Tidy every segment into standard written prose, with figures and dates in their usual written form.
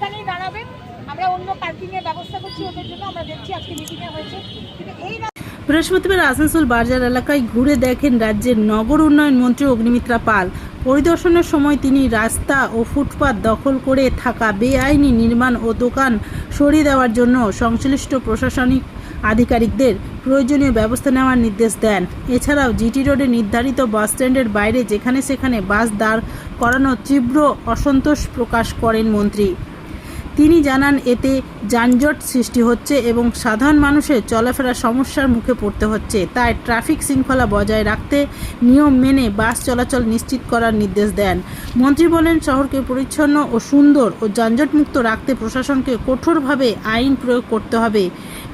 এখানেই দাঁড়াবেন, আমরা অন্য পার্কিং এর ব্যবস্থা করছি ওদের জন্য। আমরা দেখছি আজকে মিটিং এ হয়েছে, কিন্তু এই বৃহস্পতিবার আসানসোল বাজার এলাকায় ঘুরে দেখেন রাজ্যের নগর উন্নয়ন মন্ত্রী অগ্নিমিত্রা পাল। পরিদর্শনের সময় তিনি রাস্তা ও ফুটপাত দখল করে থাকা বেআইনি নির্মাণ ও দোকান সরিয়ে দেওয়ার জন্য সংশ্লিষ্ট প্রশাসনিক আধিকারিকদের প্রয়োজনীয় ব্যবস্থা নেওয়ার নির্দেশ দেন। এছাড়াও জিটি রোডে নির্ধারিত বাসস্ট্যান্ডের বাইরে যেখানে সেখানে বাস দাঁড় করানো তীব্র অসন্তোষ প্রকাশ করেন মন্ত্রী। তিনি জানান এতে যানজট সৃষ্টি হচ্ছে এবং সাধারণ মানুষের চলাফেরার সমস্যার মুখে পড়তে হচ্ছে। তাই ট্রাফিক শৃঙ্খলা বজায় রাখতে নিয়ম মেনে বাস চলাচল নিশ্চিত করার নির্দেশ দেন। মন্ত্রী বলেন, শহরকে পরিচ্ছন্ন ও সুন্দর ও যানজটমুক্ত রাখতে প্রশাসনকে কঠোরভাবে আইন প্রয়োগ করতে হবে।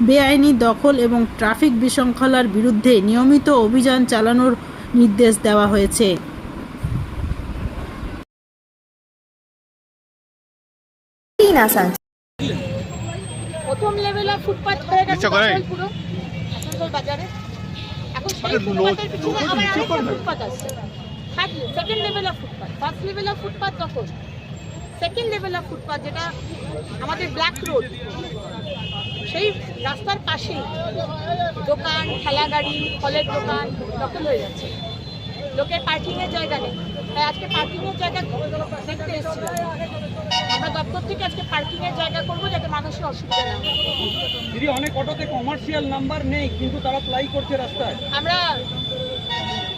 বেআইনি দখল এবং ট্রাফিক বিশৃঙ্খলার বিরুদ্ধে নিয়মিত অভিযান চালানোর নির্দেশ দেওয়া হয়েছে। প্রথম লেভেল অফ ফুটপাথ হয়ে গেছে পুরো আসানসোল বাজারে। এখন সেই ফুটপাথের পিছনে আবার আরেকটা ফুটপাথ আছে। Second level of footpath, first level of footpath তখন, সেকেন্ড লেভেল অফ ফুটপাথ যেটা আমাদের ব্ল্যাক রোড, সেই রাস্তার পাশেই দোকান, ঠেলা গাড়ি, ফলের দোকান দখল হয়ে যাচ্ছে। লোকের পার্কিংয়ের জায়গা নেই। তাই আজকে পার্কিংয়ের জায়গা দেখতে এসেছিলাম। আমরা দপ্তর থেকে আজকে পার্কিংয়ের জায়গা করবো যাতে মানুষের অসুবিধা না হয়। দিদি, অনেক অটোতে কমার্শিয়াল নাম্বার নেই কিন্তু তারা প্লাই করছে রাস্তায়। আমরা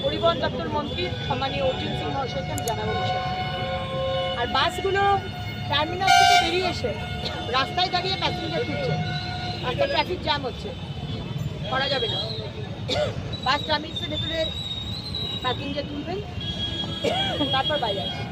পরিবহন দপ্তর মন্ত্রী সম্মানীয় অর্জুন সিং মহাশয়কে আমি জানাবো বিষয়টা। আর বাসগুলো টার্মিনাল থেকে বেরিয়ে এসে রাস্তায় দাঁড়িয়ে প্যাসেঞ্জার তুলছে, রাস্তায় ট্রাফিক জ্যাম হচ্ছে, করা যাবে না। বাস টার্মিনাসের ভেতরে প্যাসেঞ্জার তুলবেন, তারপর বাইরে আসবেন।